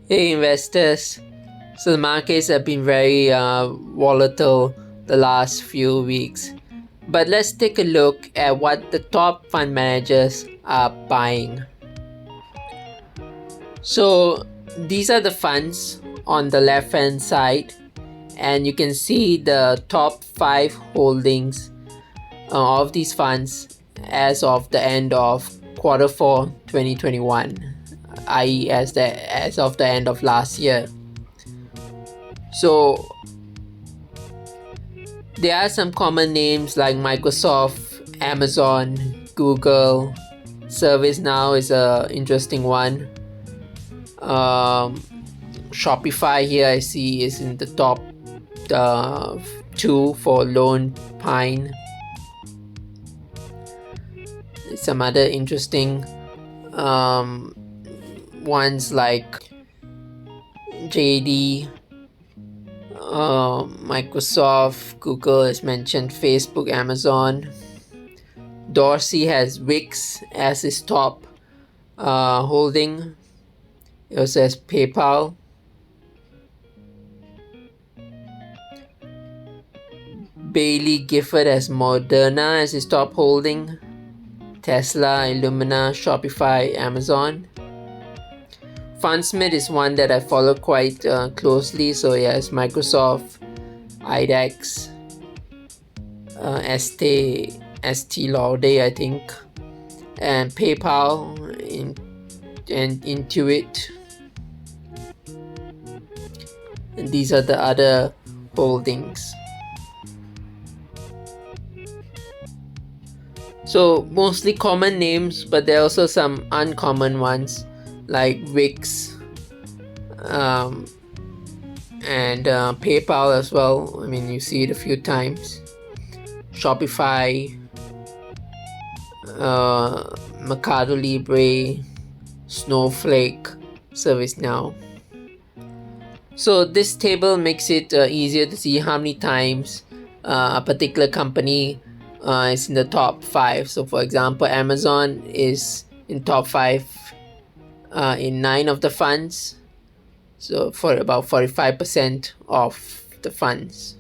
Hey investors, so the markets have been very volatile the last few weeks. But let's take a look at what the top fund managers are buying. So these are the funds on the left hand side, and you can see the top 5 holdings of these funds as of the end of quarter 4 2021, i.e. as of the end of last year. So there are some common names like Microsoft, Amazon, Google. ServiceNow is an interesting one. Shopify here I see is in the top 2 for Lone Pine. Some other interesting ones like JD, Microsoft, Google is mentioned, Facebook, Amazon. Dorsey has Wix as his top holding. It also has PayPal. Bailey Gifford has Moderna as his top holding. Tesla, Illumina, Shopify, Amazon. Fundsmith is one that I follow quite closely. So he has Microsoft, IDEX, ST Laude, I think, and PayPal, and Intuit. And these are the other holdings. So mostly common names, but there are also some uncommon ones like Wix and PayPal as well. I mean, you see it a few times. Shopify, Mercado Libre, Snowflake, ServiceNow. So this table makes it easier to see how many times a particular company is in the top 5. So for example, Amazon is in top 5 in 9 of the funds, so for about 45% of the funds.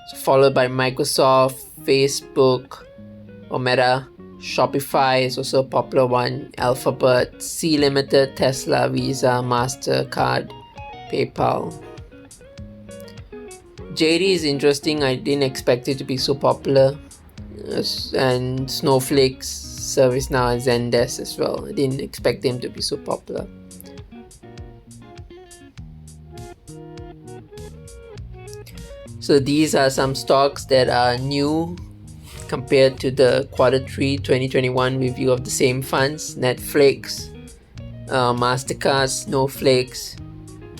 So followed by Microsoft, Facebook or Meta. Shopify is also a popular one. Alphabet, Sea Limited, Tesla, Visa, MasterCard, PayPal. JD is interesting. I didn't expect it to be so popular. And Snowflake, ServiceNow, and Zendesk as well. I didn't expect them to be so popular. So these are some stocks that are new compared to the quarter 3 2021 review of the same funds. Netflix, MasterCard, Snowflake,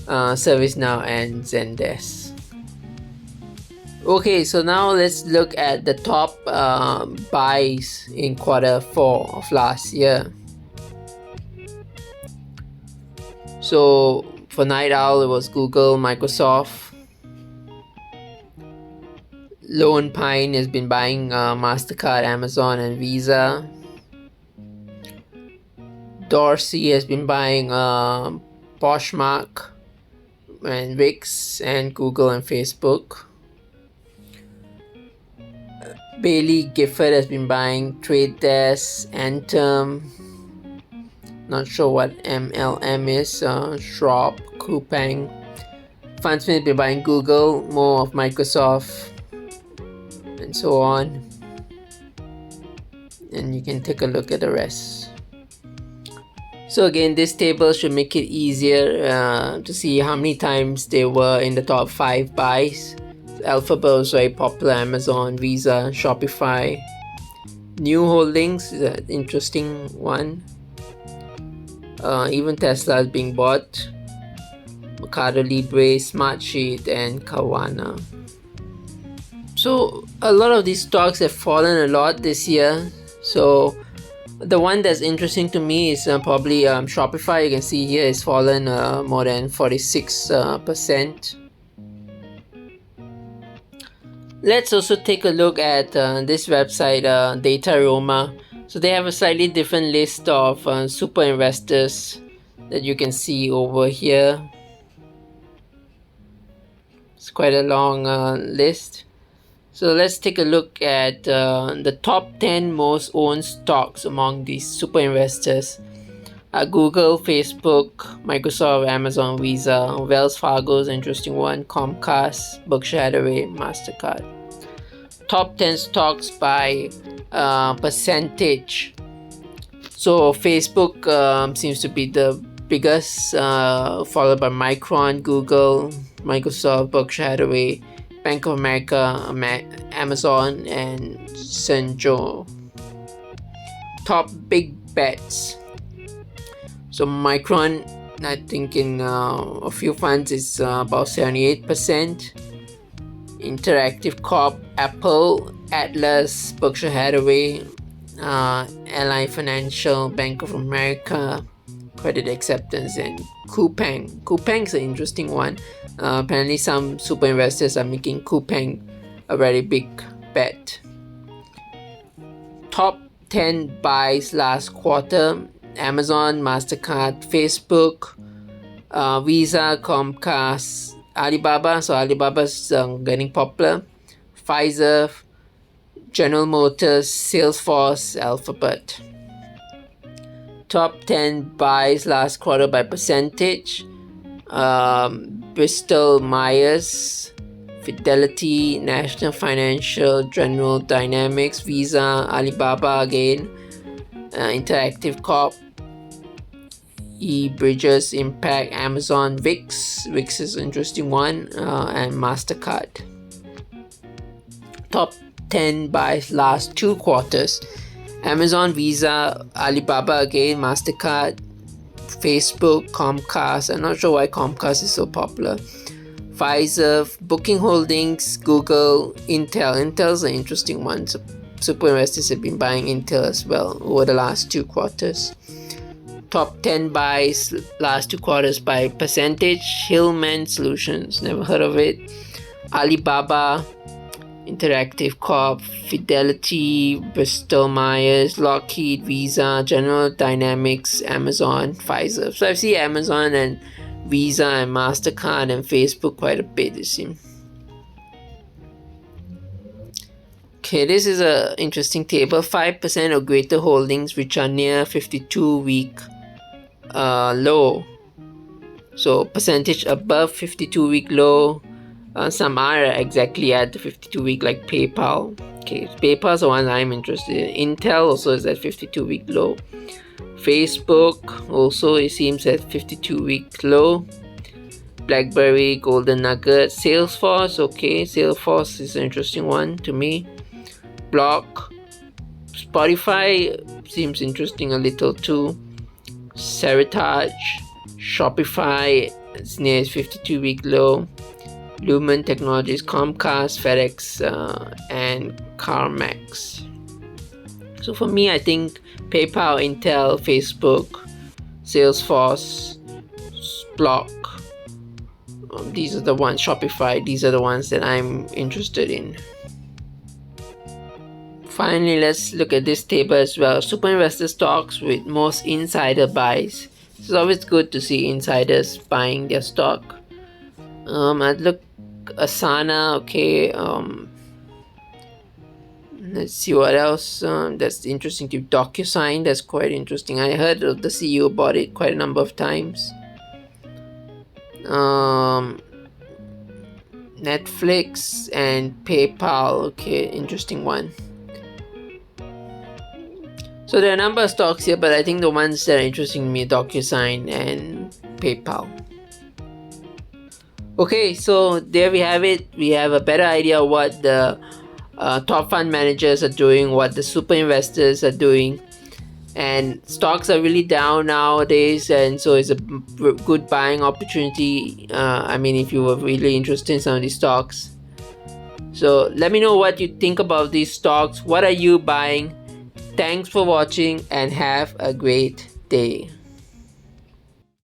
ServiceNow, and Zendesk. Okay, so now let's look at the top buys in quarter 4 of last year. So for Night Owl, it was Google, Microsoft. Lone Pine has been buying MasterCard, Amazon, and Visa. Dorsey has been buying Poshmark and Wix and Google and Facebook. Bailey Gifford has been buying Trade Desk, Anthem, not sure what MLM is, Schwab, Coupang. Fundsmith has been buying Google, more of Microsoft, and so on. And you can take a look at the rest. So again, this table should make it easier to see how many times they were in the top 5 buys. Alphabet was very popular, Amazon, Visa, Shopify. New holdings is an interesting one. Even Tesla is being bought. Mercado Libre, Smartsheet, and Kawana. So a lot of these stocks have fallen a lot this year. So the one that's interesting to me is probably Shopify. You can see here it's fallen more than 46%. Let's also take a look at this website, Dataroma. So they have a slightly different list of super investors that you can see over here. It's quite a long list. So let's take a look at the top 10 most owned stocks among these super investors. Google, Facebook, Microsoft, Amazon, Visa, Wells Fargo is an interesting one, Comcast, Berkshire Hathaway, MasterCard. Top 10 stocks by percentage. So Facebook seems to be the biggest, followed by Micron, Google, Microsoft, Berkshire Hathaway, Bank of America, Amazon, and Senjo. Top big bets. So Micron, I think in a few funds is about 78%. Interactive Corp, Apple, Atlas, Berkshire Hathaway, Ally Financial, Bank of America, Credit Acceptance, and Coupang. Coupang is an interesting one. Apparently some super investors are making Coupang a very big bet. Top 10 buys last quarter: Amazon, MasterCard, Facebook, Visa, Comcast, Alibaba. So Alibaba's getting popular. Pfizer, General Motors, Salesforce, Alphabet. Top 10 buys last quarter by percentage: Bristol Myers, Fidelity, National Financial, General Dynamics, Visa, Alibaba again, Interactive Corp, eBridges, Impact, Amazon, VIX is an interesting one, and MasterCard. Top 10 buys last 2 quarters: Amazon, Visa, Alibaba again, MasterCard, Facebook, Comcast. I'm not sure why Comcast is so popular. Pfizer, Booking Holdings, Google, Intel. Intel's an interesting one. So super investors have been buying Intel as well over the last 2 quarters. Top 10 buys last 2 quarters by percentage: Hillman Solutions, never heard of it. Alibaba, Interactive Corp, Fidelity, Bristol Myers, Lockheed, Visa, General Dynamics, Amazon, Pfizer. So I see Amazon and Visa and MasterCard and Facebook quite a bit, it seems. Okay, this is an interesting table. 5% or greater holdings which are near 52-week low. So percentage above 52-week low. Some are exactly at the 52-week, like PayPal. Okay, PayPal's the one I'm interested in. Intel also is at 52-week low. Facebook also, it seems, at 52-week low. BlackBerry, Golden Nugget, Salesforce. Okay, Salesforce is an interesting one to me. Block, Spotify seems interesting a little too. Seritage, Shopify, it's near its 52-week low. Lumen Technologies, Comcast, FedEx, and CarMax. So for me, I think PayPal, Intel, Facebook, Salesforce, Block, these are the ones, Shopify, these are the ones that I'm interested in. Finally, let's look at this table as well. Super investor stocks with most insider buys. It's always good to see insiders buying their stock. I'd look Asana, okay. Let's see what else. That's interesting to DocuSign. That's quite interesting. I heard of the CEO bought it quite a number of times. Netflix and PayPal. Okay, interesting one. So there are a number of stocks here, but I think the ones that are interesting to me are DocuSign and PayPal. Okay, so there we have it. We have a better idea of what the top fund managers are doing, what the super investors are doing, and stocks are really down nowadays, and so it's a good buying opportunity. I mean, if you were really interested in some of these stocks. So let me know what you think about these stocks. What are you buying? Thanks for watching and have a great day.